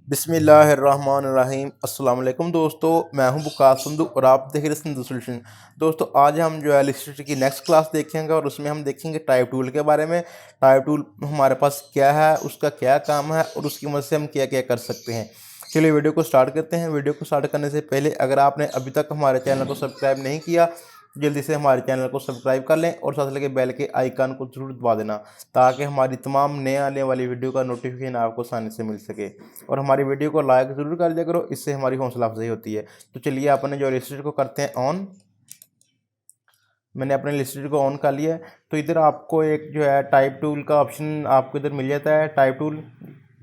बिस्मिल्लाहिर्रहमानिर्रहीम अस्सलाम वालेकुम दोस्तों, मैं हूं बुकार संधू और आप देख रहे हैं संधू सॉल्यूशन। दोस्तों आज हम जो है इलेक्ट्रिसिटी की नेक्स्ट क्लास देखेंगे और उसमें हम देखेंगे टाइप टूल के बारे में। टाइप टूल हमारे पास क्या है, उसका क्या काम है और उसकी मदद से हम क्या क्या कर सकते हैं। चलिए वीडियो को स्टार्ट करते हैं। वीडियो को स्टार्ट करने से पहले अगर आपने अभी तक हमारे चैनल को सब्सक्राइब नहीं किया, जल्दी से हमारे चैनल को सब्सक्राइब कर लें और साथ लगे बेल के आइकन को जरूर दबा देना, ताकि हमारी तमाम नए आने वाली वीडियो का नोटिफिकेशन आपको आसानी से मिल सके। और हमारी वीडियो को लाइक ज़रूर कर दिया करो, इससे हमारी हौसला अफजाई होती है। तो चलिए अपने जो रजिस्टर को करते हैं ऑन। मैंने अपने रजिस्टर को ऑन कर लिया है। तो इधर आपको एक जो है टाइप टूल का ऑप्शन आपको इधर मिल जाता है। टाइप टूल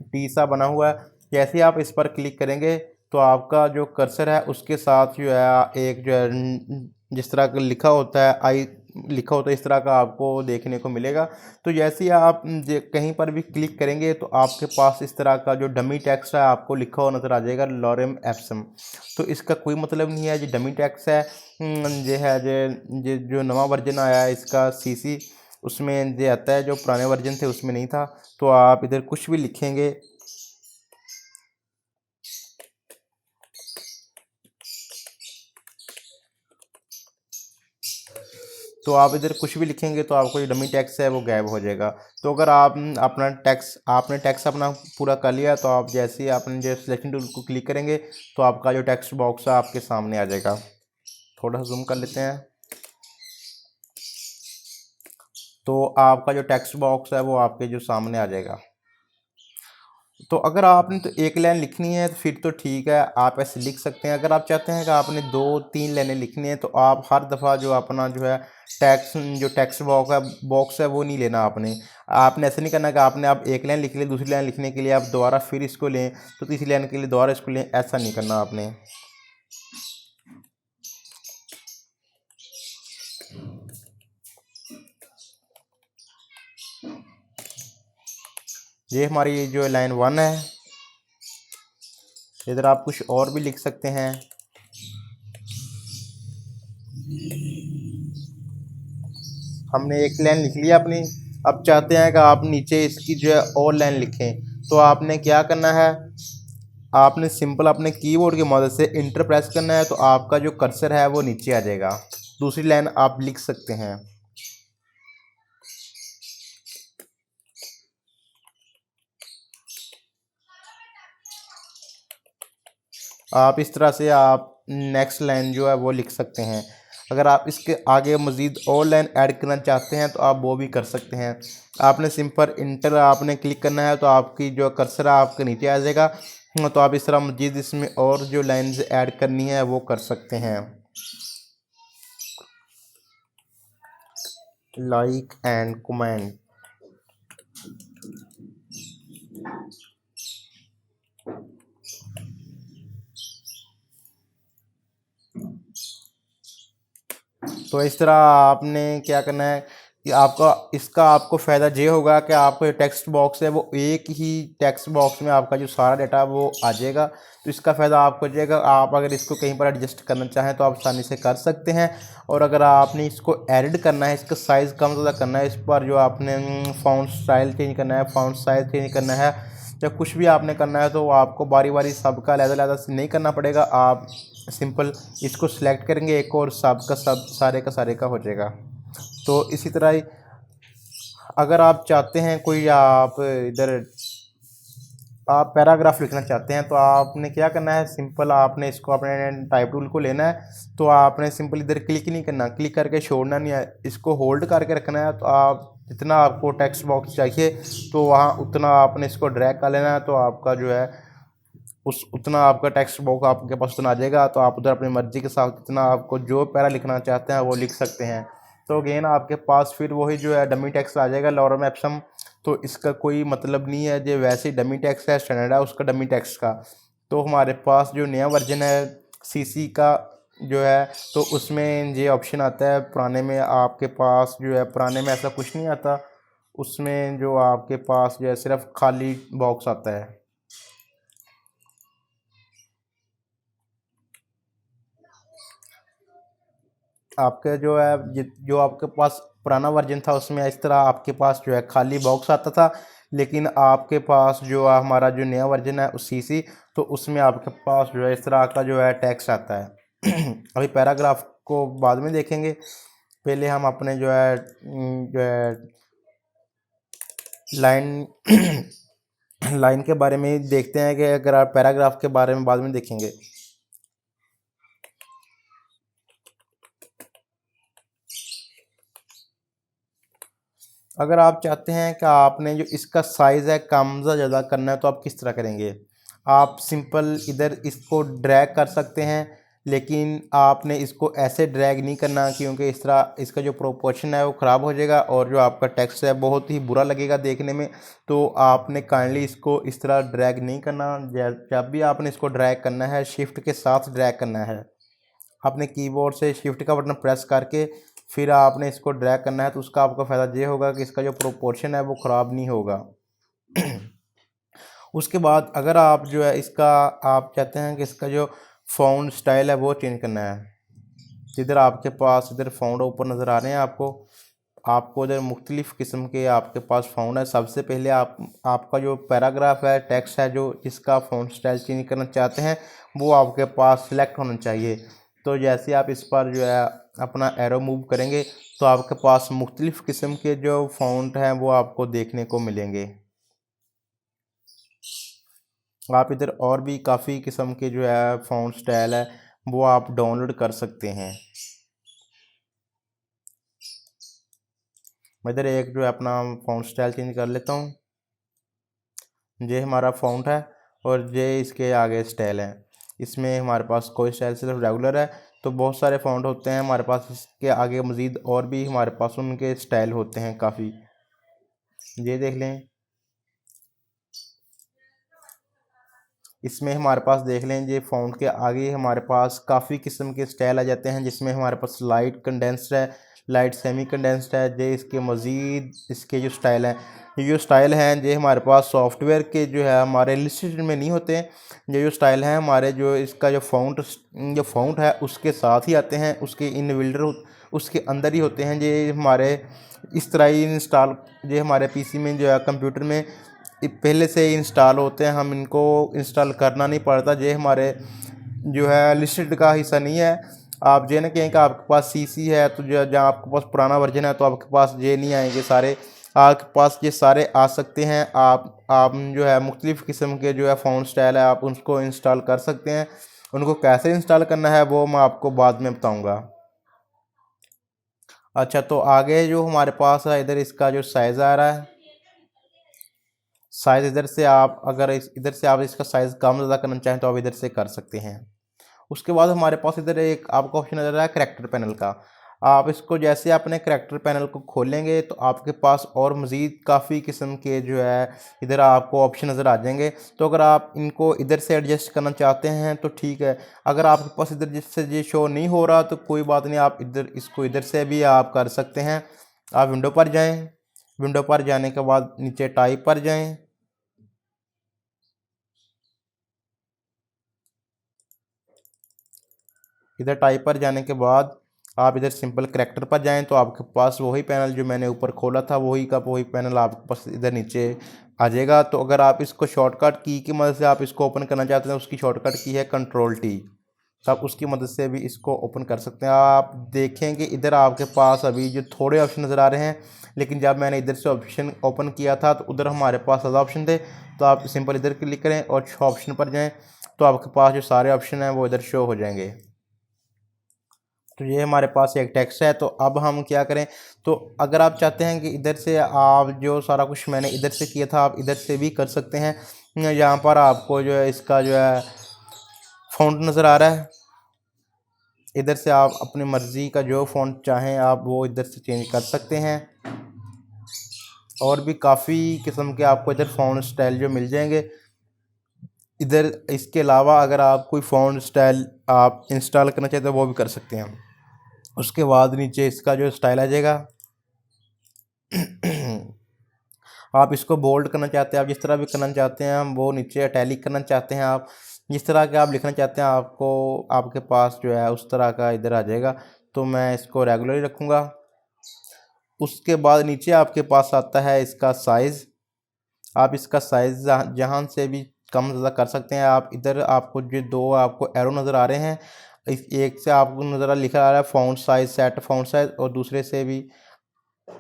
टी सा बना हुआ है। जैसे ही आप इस पर क्लिक करेंगे तो आपका जो कर्सर है उसके साथ जो है एक जो है जिस तरह का लिखा होता है आई लिखा होता है, इस तरह का आपको देखने को मिलेगा। तो जैसे ही आप कहीं पर भी क्लिक करेंगे तो आपके पास इस तरह का जो डमी टेक्स्ट है आपको लिखा हुआ नज़र आ जाएगा, लॉरेम एप्सम। तो इसका कोई मतलब नहीं है, जो डमी टेक्स्ट है ये है जो नवा वर्जन आया है इसका सीसी, उसमें ये आता है। जो पुराने वर्जन थे उसमें नहीं था। तो आप इधर कुछ भी लिखेंगे तो आप इधर कुछ भी लिखेंगे तो आपको जो डमी टैक्स है वो गायब हो जाएगा। तो अगर आप आपने टैक्स अपना पूरा कर लिया तो आप जैसे ही आपने जो सिलेक्शन टूल को क्लिक करेंगे तो आपका जो टेक्स्ट बॉक्स है आपके सामने आ जाएगा। थोड़ा सा जूम कर लेते हैं। तो आपका जो टेक्स्ट बॉक्स है वो आपके जो सामने आ जाएगा। तो अगर आपने तो एक लाइन लिखनी है तो फिर तो ठीक है, आप ऐसे लिख सकते हैं। अगर आप चाहते हैं कि आपने 2-3 लाइनें लिखनी है तो आप हर दफ़ा जो अपना जो है टेक्स्ट बॉक्स है वो नहीं लेना आपने। आपने ऐसे नहीं करना कि आपने आप एक लाइन लिख ली, दूसरी लाइन लिखने के लिए आप दोबारा फिर इसको लें, तो तीसरी लाइन के लिए दोबारा इसको लें, ऐसा नहीं करना आपने। ये हमारी जो लाइन 1 है। इधर आप कुछ और भी लिख सकते हैं। हमने एक लाइन लिख लिया अपनी। अब चाहते हैं कि आप नीचे इसकी जो है और लाइन लिखें, तो आपने क्या करना है, आपने सिंपल अपने कीबोर्ड की मदद से इंटर प्रेस करना है तो आपका जो कर्सर है वो नीचे आ जाएगा। दूसरी लाइन आप लिख सकते हैं। आप इस तरह से आप नेक्स्ट लाइन जो है वो लिख सकते हैं। अगर आप इसके आगे मज़ीद और लाइन ऐड करना चाहते हैं तो आप वो भी कर सकते हैं। आपने सिंपल इंटर आपने क्लिक करना है तो आपकी जो कर्सर है आपके नीचे आ जाएगा। तो आप इस तरह मज़ीद इसमें और जो लाइन्स ऐड करनी है वो कर सकते हैं। Like and comment. तो इस तरह आपने क्या करना है कि आपको फ़ायदा ये होगा कि आपका जो टेक्स्ट बॉक्स है वो एक ही टेक्स्ट बॉक्स में आपका जो सारा डाटा वो आ जाएगा। तो इसका फ़ायदा आपको हो जाएगा। आप अगर इसको कहीं पर एडजस्ट करना चाहें तो आप आसानी से कर सकते हैं। और अगर आपने इसको एडिट करना है, इसका साइज़ कम ज़्यादा करना है, इस पर जो आपने फ़ॉन्ट स्टाइल चेंज करना है, फ़ॉन्ट साइज़ चेंज करना है, जब कुछ भी आपने करना है तो आपको बारी बारी सबका अलग-अलग से नहीं करना पड़ेगा। आप सिंपल इसको सिलेक्ट करेंगे एक और सब का सब सारे का सारे का हो जाएगा। तो इसी तरह ही अगर आप चाहते हैं कोई आप पैराग्राफ लिखना चाहते हैं तो आपने क्या करना है, सिंपल आपने इसको अपने टाइप टूल को लेना है। तो आपने सिंपल इधर क्लिक नहीं करना, क्लिक करके छोड़ना नहीं है, इसको होल्ड करके रखना है। तो आप जितना आपको टेक्स्ट बॉक्स चाहिए तो वहाँ उतना आपने इसको ड्रैग कर लेना है। तो आपका जो है उस उतना आपका टेक्स्ट बॉक्स आपके पास उतना आ जाएगा। तो आप उधर अपनी मर्ज़ी के साथ जितना आपको जो पैरा लिखना चाहते हैं वो लिख सकते हैं। तो अगेन आपके पास फिर वही जो है डमी टेक्स्ट आ जाएगा, लॉरेम एप्सम। तो इसका कोई मतलब नहीं है, जो वैसे ही डमी टेक्स्ट है, स्टैंडर्ड है उसका डमी टेक्स्ट का। तो हमारे पास जो नया वर्जन है सीसी का जो है, तो उसमें ये ऑप्शन आता है। पुराने में आपके पास जो है, पुराने में ऐसा कुछ नहीं आता। उसमें जो आपके पास जो है सिर्फ खाली बॉक्स आता है। आपके जो है जो आपके पास पुराना वर्जन था उसमें इस तरह आपके पास जो है खाली बॉक्स आता था। लेकिन आपके पास जो हमारा जो नया वर्जन है उस CC, तो उसमें आपके पास जो है इस तरह का जो है टेक्स्ट आता है। अभी पैराग्राफ को बाद में देखेंगे, पहले हम अपने जो है लाइन लाइन के बारे में देखते हैं कि अगर आप पैराग्राफ के बारे में बाद में देखेंगे। अगर आप चाहते हैं कि आपने जो इसका साइज़ है कम या ज़्यादा करना है तो आप किस तरह करेंगे। आप सिंपल इधर इसको ड्रैग कर सकते हैं, लेकिन आपने इसको ऐसे ड्रैग नहीं करना, क्योंकि इस तरह इसका जो प्रोपोर्शन है वो ख़राब हो जाएगा और जो आपका टेक्स्ट है बहुत ही बुरा लगेगा देखने में। तो आपने काइंडली इसको इस तरह ड्रैग नहीं करना। जब भी आपने इसको ड्रैग करना है, शिफ्ट के साथ ड्रैग करना है। अपने कीबोर्ड से शिफ्ट का बटन प्रेस करके फिर आपने इसको ड्रैग करना है, तो उसका आपको फ़ायदा ये होगा कि इसका जो प्रोपोर्शन है वो ख़राब नहीं होगा। उसके बाद अगर आप जो है इसका आप चाहते हैं कि इसका जो फ़ॉन्ट स्टाइल है वो चेंज करना है, इधर आपके पास इधर फ़ॉन्ट ऊपर नज़र आ रहे हैं आपको इधर मुख्तलिफ़ किस्म के आपके पास फ़ॉन्ट है। सबसे पहले आपका जो पैराग्राफ है, टेक्स्ट है, जो जिसका फ़ॉन्ट स्टाइल चेंज करना चाहते हैं वो आपके पास सिलेक्ट होना चाहिए। तो जैसे आप इस पर जो है अपना एरो मूव करेंगे तो आपके पास मुख्तलिफ़ किस्म के जो फ़ॉन्ट हैं वो आपको देखने को मिलेंगे। आप इधर और भी काफ़ी किस्म के जो है फ़ॉन्ट स्टाइल है वो आप डाउनलोड कर सकते हैं। मैं इधर एक जो है अपना फ़ॉन्ट स्टाइल चेंज कर लेता हूँ। ये हमारा फ़ॉन्ट है और ये इसके आगे स्टाइल है। इसमें हमारे पास कोई स्टाइल सिर्फ रेगुलर है, तो बहुत सारे फ़ॉन्ट होते हैं हमारे पास। इसके आगे मज़ीद और भी हमारे पास उनके स्टाइल होते हैं काफ़ी। ये देख लें, इसमें हमारे पास देख लें ये फ़ॉन्ट के आगे हमारे पास काफ़ी किस्म के स्टाइल आ जाते हैं, जिसमें हमारे पास लाइट कंडेंस्ड है, लाइट सेमी कंडेंस्ड है। ये इसके मज़ीद इसके जो स्टाइल हैं, ये जो स्टाइल हैं ये हमारे पास सॉफ्टवेयर के जो है हमारे लिस्टेड में नहीं होते हैं। ये जो स्टाइल हैं हमारे जो इसका जो फ़ॉन्ट है उसके साथ ही आते हैं, उसके इनबिल्डर उसके अंदर ही होते हैं। ये हमारे इस तरह ही इंस्टॉल ये हमारे PC में जो है कंप्यूटर में पहले से ही इंस्टॉल होते हैं, हम इनको इंस्टॉल करना नहीं पड़ता। ये हमारे जो है लिस्टेड का हिस्सा नहीं है। आप ये ना कहें कि आपके पास CC है तो जो जहाँ आपके पास पुराना वर्जन है तो आपके पास ये नहीं आएंगे सारे, आपके पास ये सारे आ सकते हैं। आप जो है मुख्तलिफ़ किस्म के जो है फ़ॉन्ट स्टाइल है आप उसको इंस्टॉल कर सकते हैं। उनको कैसे इंस्टॉल करना है वो मैं आपको बाद में बताऊँगा। अच्छा, तो आगे जो हमारे पास है इधर इसका जो साइज़ आ रहा है, साइज़ इधर से आप अगर इधर से आप इसका साइज़ कम ज़्यादा करना चाहें तो आप इधर से कर सकते हैं। उसके बाद हमारे पास इधर एक आपको ऑप्शन नज़र आ रहा है करैक्टर पैनल का। आप इसको जैसे अपने करैक्टर पैनल को खोलेंगे तो आपके पास और मज़ीद काफ़ी किस्म के जो है इधर आपको ऑप्शन नज़र आ जाएंगे। तो अगर आप इनको इधर से एडजस्ट करना चाहते हैं तो ठीक है, अगर आपके पास इधर जिससे ये शो नहीं हो रहा तो कोई बात नहीं, आप इसको इधर से भी आप कर सकते हैं। आप विंडो पर जाएँ, विंडो पर जाने के बाद नीचे टाइप पर जाएँ। इधर टाइप पर जाने के बाद आप इधर सिंपल करैक्टर पर जाएं तो आपके पास वही पैनल जो मैंने ऊपर खोला था वही का वही पैनल आपके पास इधर नीचे आ जाएगा। तो अगर आप इसको शॉर्टकट की मदद से आप इसको ओपन करना चाहते हैं, उसकी शॉर्टकट की है Ctrl+T, तो आप उसकी मदद से भी इसको ओपन कर सकते हैं। आप देखेंगे इधर आपके पास अभी जो थोड़े ऑप्शन नज़र आ रहे हैं, लेकिन जब मैंने इधर से ऑप्शन ओपन किया था तो उधर हमारे पास ज़्यादा ऑप्शन थे। तो आप सिंपल इधर क्लिक करें और ऑप्शन पर जाएँ तो आपके पास जो सारे ऑप्शन हैं वो इधर शो हो जाएंगे। तो ये हमारे पास एक टेक्स्ट है। तो अब हम क्या करें, तो अगर आप चाहते हैं कि इधर से आप जो सारा कुछ मैंने इधर से किया था आप इधर से भी कर सकते हैं। यहाँ पर आपको जो है इसका जो है फ़ॉन्ट नज़र आ रहा है, इधर से आप अपनी मर्ज़ी का जो फ़ॉन्ट चाहें आप वो इधर से चेंज कर सकते हैं। और भी काफ़ी किस्म के आपको इधर फ़ॉन्ट स्टाइल जो मिल जाएंगे इधर। इसके अलावा अगर आप कोई फ़ॉन्ट स्टाइल आप इंस्टॉल करना चाहते हैं वो भी कर सकते हैं। उसके बाद नीचे इसका जो स्टाइल आ जाएगा, आप इसको बोल्ड करना चाहते हैं, आप जिस तरह भी करना चाहते हैं, हम वो नीचे इटैलिक करना चाहते हैं, आप जिस तरह के आप लिखना चाहते हैं आपको आपके पास जो है उस तरह का इधर आ जाएगा। तो मैं इसको रेगुलर ही रखूँगा। उसके बाद नीचे आपके पास आता है इसका साइज़। आप इसका साइज़ जहाँ से भी कम ज़्यादा कर सकते हैं। आप इधर आपको जो दो आपको एरो नज़र आ रहे हैं, एक से आपको नज़र लिखा आ रहा है font size, set font size, और दूसरे से भी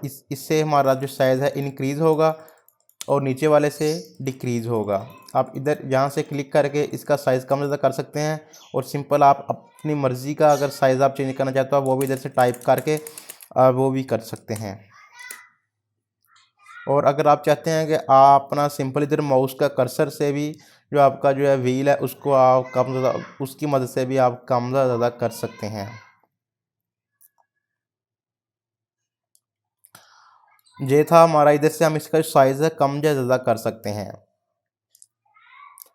इससे हमारा जो साइज़ है इंक्रीज़ होगा और नीचे वाले से डिक्रीज़ होगा। आप इधर यहाँ से क्लिक करके इसका साइज़ कम ज़्यादा कर सकते हैं, और सिंपल आप अपनी मर्ज़ी का अगर साइज़ आप चेंज करना चाहते हो वो भी इधर से टाइप करके वो भी कर सकते हैं। और अगर आप चाहते हैं कि आप अपना सिंपल इधर माउस का कर्सर से भी जो आपका जो है व्हील है उसको आप कम ज़्यादा, उसकी मदद से भी आप कम ज़्यादा कर सकते हैं। ये था हमारा, इधर से हम इसका साइज़ है कम या ज़्यादा कर सकते हैं।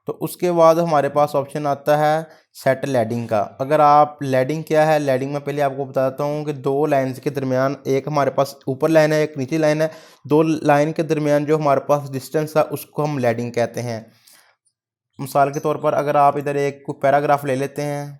तो उसके बाद हमारे पास ऑप्शन आता है सेट लैडिंग का। अगर आप लैडिंग क्या है, लैडिंग में पहले आपको बताता हूँ कि दो लाइन्स के दरमियान, एक हमारे पास ऊपर लाइन है एक नीचे लाइन है, दो लाइन के दरमियान जो हमारे पास डिस्टेंस है उसको हम लैडिंग कहते हैं। मिसाल के तौर पर अगर आप इधर एक पैराग्राफ ले लेते हैं,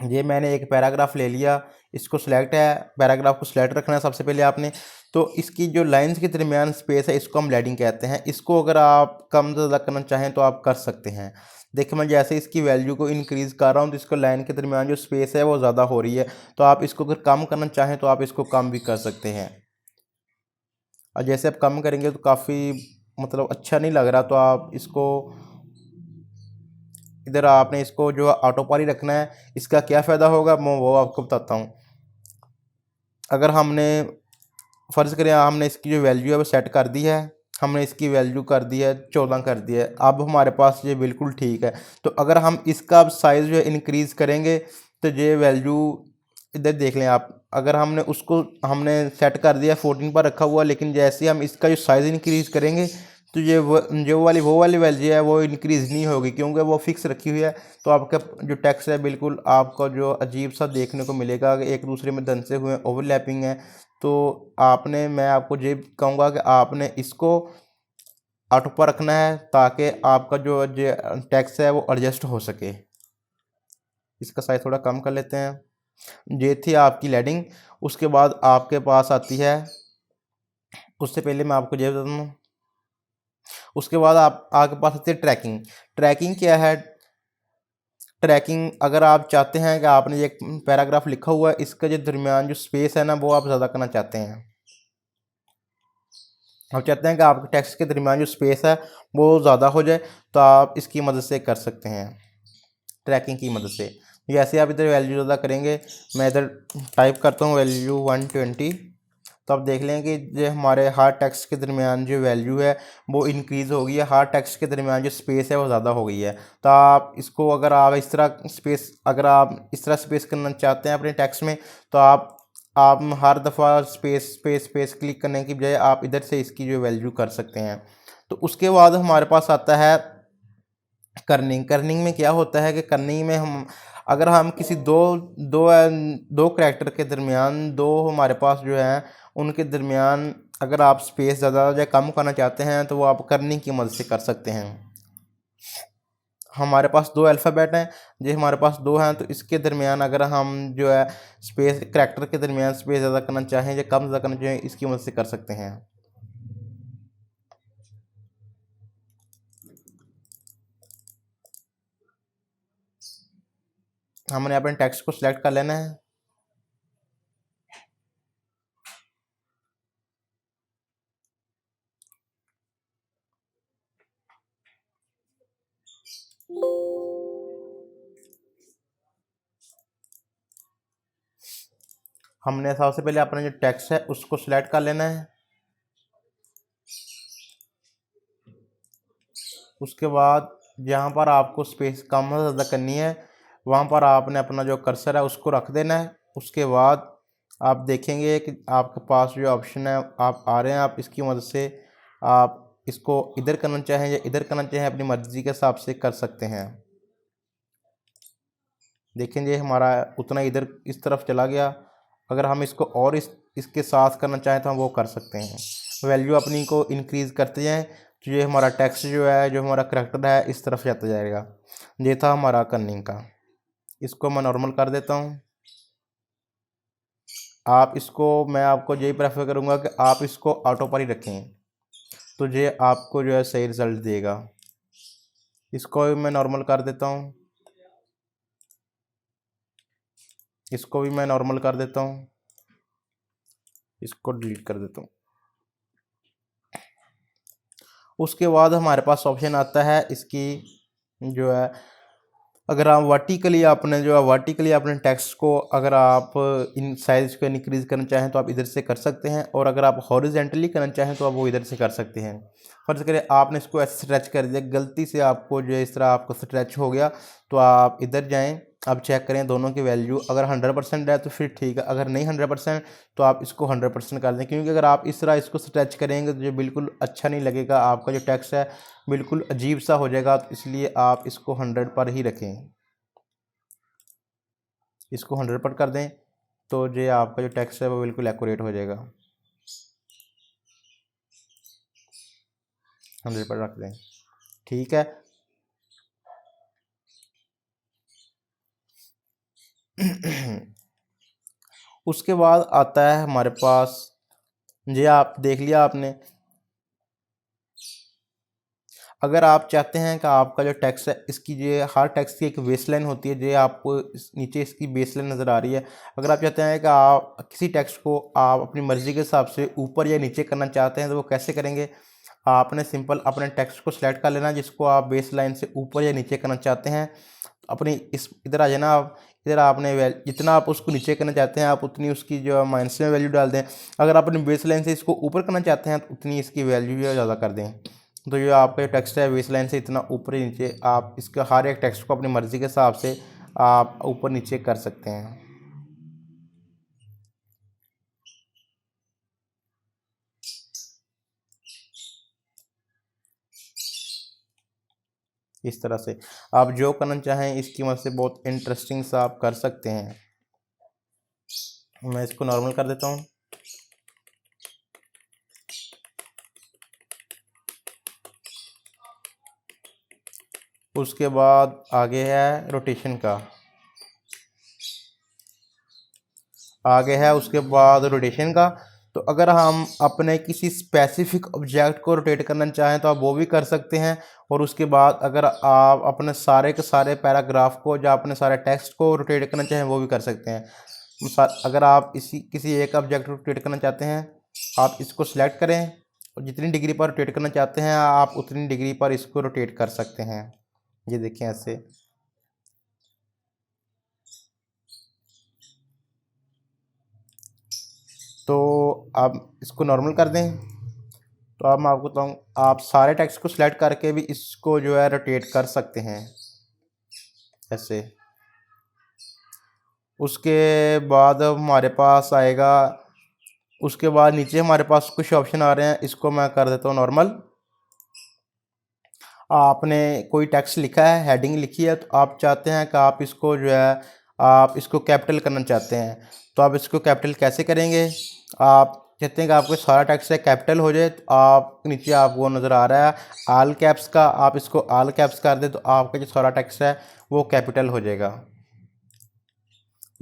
ये मैंने एक पैराग्राफ ले लिया, इसको सिलेक्ट है, पैराग्राफ को सिलेक्ट रखना है सबसे पहले आपने। तो इसकी जो लाइंस के दरमियान स्पेस है इसको हम लैडिंग कहते हैं। इसको अगर आप कम ज़्यादा करना चाहें तो आप कर सकते हैं। देखिए मैं जैसे इसकी वैल्यू को इंक्रीज़ कर रहा हूँ तो इसको लाइन के दरमियान जो स्पेस है वो ज़्यादा हो रही है। तो आप इसको अगर कम करना चाहें तो आप इसको कम भी कर सकते हैं। और जैसे आप कम करेंगे तो काफ़ी मतलब अच्छा नहीं लग रहा, तो आप इसको इधर आपने इसको जो ऑटो पर ही रखना है। इसका क्या फ़ायदा होगा मैं वो आपको बताता हूँ। अगर हमने फ़र्ज़ करें हमने इसकी जो वैल्यू है वो सेट कर दी है, हमने इसकी वैल्यू कर दी है 14 कर दिया है, अब हमारे पास ये बिल्कुल ठीक है। तो अगर हम इसका अब साइज़ जो है इंक्रीज़ करेंगे तो ये वैल्यू इधर देख लें आप, अगर हमने उसको हमने सेट कर दिया 14 पर रखा हुआ, लेकिन जैसे हम इसका जो साइज़ इंक्रीज़ करेंगे तो ये वो वाली वैल्यू है वो इंक्रीज़ नहीं होगी, क्योंकि वो फिक्स रखी हुई है। तो आपका जो टेक्स्ट है बिल्कुल आपका जो अजीब सा देखने को मिलेगा कि एक दूसरे में धंसे हुए ओवरलैपिंग है। तो आपने मैं आपको ये कहूँगा कि आपने इसको ऑटो पर रखना है ताकि आपका जो टेक्स्ट है वो एडजस्ट हो सके। इसका साइज थोड़ा कम कर लेते हैं। ये थी आपकी लैडिंग। उसके बाद आपके पास आती है, उससे पहले मैं आपको ये बता दूँ, उसके बाद आप आपके पास आती है ट्रैकिंग। ट्रैकिंग क्या है? ट्रैकिंग अगर आप चाहते हैं कि आपने एक पैराग्राफ लिखा हुआ है, इसका जो दरमियान जो स्पेस है ना वो आप ज़्यादा करना चाहते हैं, आप चाहते हैं कि आपके टेक्स्ट के दरमियान जो स्पेस है वो ज़्यादा हो जाए, तो आप इसकी मदद से कर सकते हैं, ट्रैकिंग की मदद से। जैसे आप इधर वैल्यू ज़्यादा करेंगे, मैं इधर टाइप करता हूँ वैल्यू 120, तो आप देख लें कि जो हमारे हर टेक्स्ट के दरमियान जो वैल्यू है वो इंक्रीज़ हो गई है, हर टेक्स्ट के दरमियान जो स्पेस है वो ज़्यादा हो गई है। तो आप इसको अगर आप इस तरह स्पेस, अगर आप इस तरह स्पेस करना चाहते हैं अपने टेक्स्ट में, तो आप हर दफ़ा स्पेस स्पेस स्पेस क्लिक करने की बजाय आप इधर से इसकी जो वैल्यू कर सकते हैं। तो उसके बाद हमारे पास आता है कर्निंग। कर्निंग में क्या होता है कि कर्निंग में हम अगर हम किसी दो दो दो करैक्टर के दरमियान, दो हमारे पास जो है उनके दरमियान अगर आप स्पेस ज़्यादा या कम करना चाहते हैं तो वो आप कर्निंग की मदद से कर सकते हैं। हमारे पास दो अल्फ़ाबेट हैं, जो हमारे पास दो हैं, तो इसके दरमियान अगर हम जो है स्पेस करैक्टर के दरमियान स्पेस ज़्यादा करना चाहें या कम ज़्यादा करना चाहें, इसकी मदद से कर सकते हैं। हमने अपने टेक्स्ट को सिलेक्ट कर लेना है। हमने सबसे पहले अपना जो टेक्स्ट है उसको सिलेक्ट कर लेना है। उसके बाद जहाँ पर आपको स्पेस कम और ज़्यादा करनी है वहाँ पर आपने अपना जो कर्सर है उसको रख देना है। उसके बाद आप देखेंगे कि आपके पास जो ऑप्शन है आप आ रहे हैं, आप इसकी मदद से आप इसको इधर करना चाहें या इधर करना चाहें अपनी मर्ज़ी के हिसाब से कर सकते हैं। देखेंगे हमारा उतना इधर इस तरफ चला गया। अगर हम इसको और इसके साथ करना चाहें तो हम वो कर सकते हैं। वैल्यू अपनी को इंक्रीज़ करते जाएं तो ये हमारा टेक्स्ट जो है, जो हमारा करैक्टर है, इस तरफ जाता जाएगा। ये था हमारा कर्निंग का। इसको मैं नॉर्मल कर देता हूँ। आप इसको, मैं आपको यही प्रेफर करूँगा कि आप इसको ऑटो पर ही रखें, तो ये आपको जो है सही रिज़ल्ट देगा। इसको भी मैं नॉर्मल कर देता हूँ। इसको भी मैं नॉर्मल कर देता हूँ। इसको डिलीट कर देता हूँ। उसके बाद हमारे पास ऑप्शन आता है इसकी जो है, अगर आप वर्टिकली अपने टेक्स्ट को अगर आप इन साइज को इंक्रीज करना चाहें तो आप इधर से कर सकते हैं, और अगर आप हॉरिजेंटली करना चाहें तो आप वो इधर से कर सकते हैं। फर्ज करें आपने इसको ऐसे स्ट्रेच कर दिया, गलती से आपको जो है इस तरह आपको स्ट्रेच हो गया, तो आप इधर जाएं, आप चेक करें दोनों की वैल्यू, अगर 100% है तो फिर ठीक है, अगर नहीं 100% तो आप इसको 100% कर दें, क्योंकि अगर आप इस तरह इसको स्ट्रेच करेंगे तो ये बिल्कुल अच्छा नहीं लगेगा, आपका जो टेक्स्ट है बिल्कुल अजीब सा हो जाएगा। तो इसलिए आप इसको 100 पर ही रखें। इसको 100 पर कर दें तो ये आपका जो टेक्स्ट है वो बिल्कुल एक्यूरेट हो जाएगा। 100 पर रख दें, ठीक है। उसके बाद आता है हमारे पास, ये आप देख लिया आपने। अगर आप चाहते हैं कि आपका जो टेक्स्ट है, इसकी ये हर टेक्स्ट की एक बेसलाइन होती है, जो आपको नीचे इसकी बेसलाइन नज़र आ रही है। अगर आप चाहते हैं कि आप किसी टेक्स्ट को आप अपनी मर्ज़ी के हिसाब से ऊपर या नीचे करना चाहते हैं तो वो कैसे करेंगे, आपने सिंपल अपने टेक्स्ट को सिलेक्ट कर लेना जिसको आप बेस लाइन से ऊपर या नीचे करना चाहते हैं। अपनी इस इधर आ जाना आप, इधर आपने जितना आप उसको नीचे करना चाहते हैं आप उतनी उसकी जो माइनस में वैल्यू डाल दें। अगर आप अपनी बेस लाइन से इसको ऊपर करना चाहते हैं तो उतनी इसकी वैल्यू जो ज़्यादा कर दें। तो ये आपका टेक्स्ट है बेस लाइन से इतना ऊपर ही नीचे, आप इसका हर एक टेक्स्ट को अपनी मर्ज़ी के हिसाब से आप ऊपर नीचे कर सकते हैं इस तरह से। आप जो करना चाहें इसकी मदद से बहुत इंटरेस्टिंग सा आप कर सकते हैं। मैं इसको नॉर्मल कर देता हूँ। उसके बाद आगे है रोटेशन का, आगे है उसके बाद रोटेशन का। तो अगर हम अपने किसी स्पेसिफिक ऑब्जेक्ट को रोटेट करना चाहें तो आप वो भी कर सकते हैं। और उसके बाद अगर आप अपने सारे के सारे पैराग्राफ को या अपने सारे टेक्स्ट को रोटेट करना चाहें वो भी कर सकते हैं। अगर आप किसी एक ऑब्जेक्ट को रोटेट करना चाहते हैं, आप इसको सिलेक्ट करें और जितनी डिग्री पर रोटेट करना चाहते हैं आप उतनी डिग्री पर इसको रोटेट कर सकते हैं। ये देखें ऐसे। तो आप इसको नॉर्मल कर दें। तो अब मैं आपको बताऊँ, आप सारे टेक्स्ट को सिलेक्ट करके भी इसको जो है रोटेट कर सकते हैं ऐसे। उसके बाद हमारे पास आएगा, उसके बाद नीचे हमारे पास कुछ ऑप्शन आ रहे हैं, इसको मैं कर देता हूँ नॉर्मल। आपने कोई टेक्स्ट लिखा है, हेडिंग लिखी है, तो आप चाहते हैं कि आप इसको जो है आप इसको कैपिटल करना चाहते हैं, तो आप इसको कैपिटल कैसे करेंगे। आप कहते हैं कि आपको सारा टेक्स्ट है कैपिटल हो जाए, तो आप नीचे आपको नज़र आ रहा है आल कैप्स का, आप इसको आल कैप्स कर दें तो आपका जो सारा टेक्स्ट है वो कैपिटल हो जाएगा।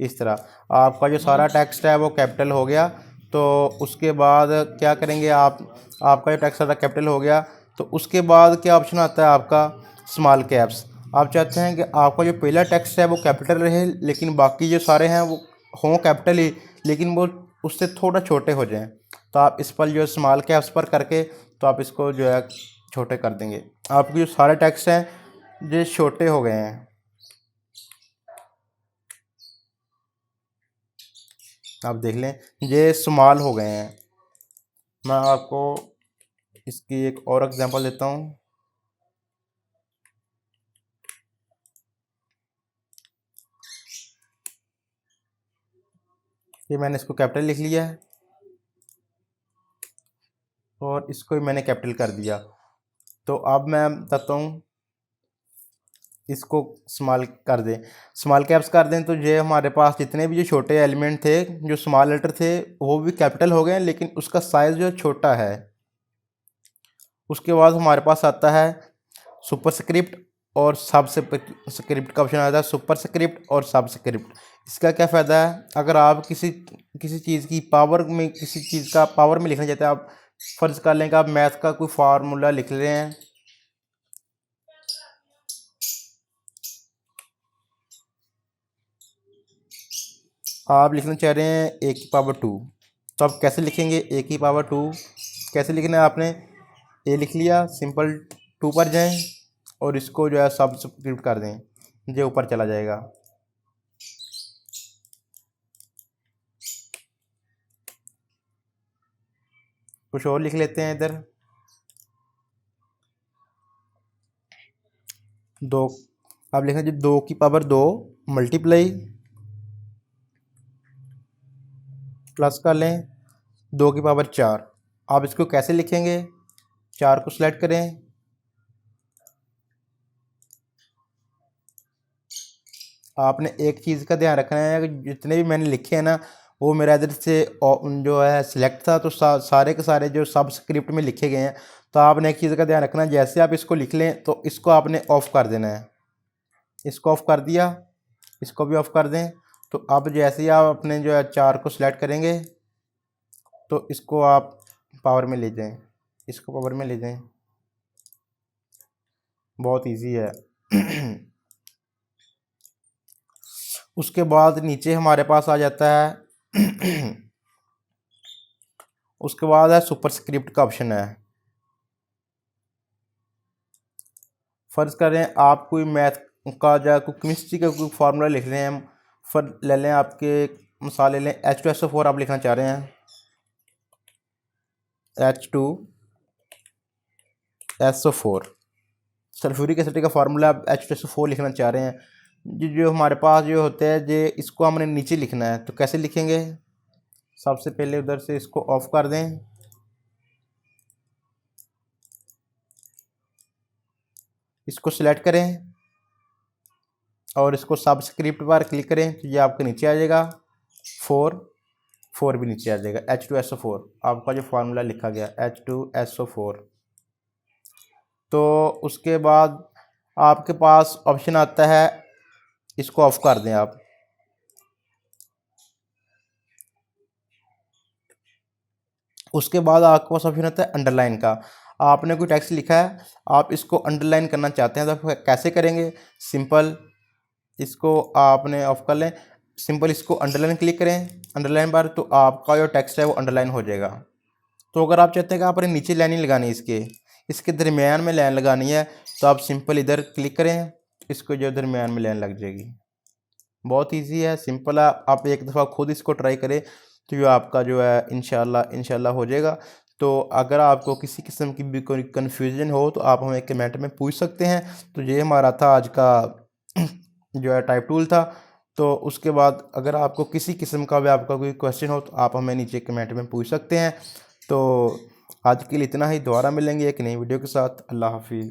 इस तरह आपका जो सारा टेक्स्ट है वो कैपिटल हो गया। तो उसके बाद क्या करेंगे आप, आपका जो टेक्स्ट सारा कैपिटल हो गया तो उसके बाद क्या ऑप्शन आता है आपका स्मॉल कैप्स। आप चाहते हैं कि आपका जो पहला टेक्स्ट है वो कैपिटल रहे लेकिन बाकी जो सारे हैं वो हों कैपिटल ही, लेकिन वो उससे थोड़ा छोटे हो जाएं, तो आप इस पर जो स्मॉल कैप्स पर करके तो आप इसको जो है छोटे कर देंगे। आपके जो सारे टेक्स्ट हैं ये छोटे हो गए हैं, आप देख लें ये स्मॉल हो गए हैं। मैं आपको इसकी एक और एग्जांपल देता हूँ। ये मैंने इसको कैपिटल लिख लिया है और इसको भी मैंने कैपिटल कर दिया। तो अब मैं बताता हूँ, इसको स्मॉल कर दें, स्मॉल कैप्स कर दें तो ये हमारे पास जितने भी जो छोटे एलिमेंट थे जो स्मॉल लेटर थे वो भी कैपिटल हो गए, लेकिन उसका साइज़ जो छोटा है उसके बाद हमारे पास आता है सुपर स्क्रिप्ट और सब स्क्रिप्ट का ऑप्शन आता है, सुपर स्क्रिप्ट और सब स्क्रिप्ट। इसका क्या फ़ायदा है, अगर आप किसी किसी चीज़ की पावर में, किसी चीज़ का पावर में लिखना चाहते हैं, आप फ़र्ज़ कर लें कि आप मैथ का कोई फार्मूला लिख रहे हैं, आप लिखना चाह रहे हैं ए की पावर 2, तो आप कैसे लिखेंगे ए की पावर 2? कैसे लिखना है आपने, ए लिख लिया, सिंपल 2 पर जाएं और इसको जो है सब स्क्रिप्ट कर दें, ये ऊपर चला जाएगा। कुछ और लिख लेते हैं इधर, 2, आप लिखना चाहिए 2 की पावर 2 मल्टीप्लाई, प्लस कर लें 2 की पावर 4। आप इसको कैसे लिखेंगे, 4 को सिलेक्ट करें, आपने एक चीज़ का ध्यान रखना है कि जितने भी मैंने लिखे हैं ना, वो मेरा इधर से जो है सिलेक्ट था, तो सारे के सारे जो सब स्क्रिप्ट में लिखे गए हैं। तो आपने एक चीज़ का ध्यान रखना है, जैसे आप इसको लिख लें तो इसको आपने ऑफ़ कर देना है। इसको ऑफ़ कर दिया, इसको भी ऑफ़ कर दें। तो अब जैसे ही आप अपने जो है 4 को सिलेक्ट करेंगे तो इसको आप पावर में ले जाएं, इसको पावर में ले जाएं, बहुत इजी है। उसके बाद नीचे हमारे पास आ जाता है उसके बाद है सुपर स्क्रिप्ट का ऑप्शन है। फ़र्ज़ करें आप कोई मैथ का या कोई केमिस्ट्री का कोई फार्मूला लिख रहे हैं, फर ले लें, आपके मिसाल ले लें H2SO4 आप लिखना चाह रहे हैं, H2SO4 सल्फ्यूरिक एसिड का फार्मूला आप H2SO4 लिखना चाह रहे हैं। जो हमारे पास जो होता है जो इसको हमने नीचे लिखना है, तो कैसे लिखेंगे, सबसे पहले उधर से इसको ऑफ़ कर दें, इसको सिलेक्ट करें और इसको सब स्क्रिप्ट पर क्लिक करें, तो ये आपके नीचे आ जाएगा, 4 भी नीचे आ जाएगा। H2SO4 आपका जो फार्मूला लिखा गया H2SO4। तो उसके बाद आपके पास ऑप्शन आता है, इसको ऑफ कर दें आप, उसके बाद आपके पास ऑप्शन आता है अंडरलाइन का। आपने कोई टेक्स्ट लिखा है, आप इसको अंडरलाइन करना चाहते हैं, तो कैसे करेंगे, सिंपल इसको आपने ऑफ कर लें, सिंपल इसको अंडरलाइन क्लिक करें, अंडरलाइन पर, तो आपका जो टेक्स्ट है वो अंडरलाइन हो जाएगा। तो अगर आप चाहते हैं कि आपने नीचे लाइन नहीं लगानी, इसके दरमियान में लाइन लगानी है, तो आप सिंपल इधर क्लिक करें, इसको जो दरमियान में लाइन लग जाएगी। बहुत इजी है, सिंपल है, आप एक दफ़ा खुद इसको ट्राई करें तो ये आपका जो है इंशाल्लाह हो जाएगा। तो अगर आपको किसी किस्म की भी कोई कन्फ्यूजन हो तो आप हमें कमेंट में पूछ सकते हैं। तो ये हमारा था आज का जो है टाइप टूल था। तो उसके बाद अगर आपको किसी किस्म का भी आपका कोई क्वेश्चन हो तो आप हमें नीचे कमेंट में पूछ सकते हैं। तो आज के लिए इतना ही, दोबारा मिलेंगे एक नई वीडियो के साथ। अल्लाह हाफिज़।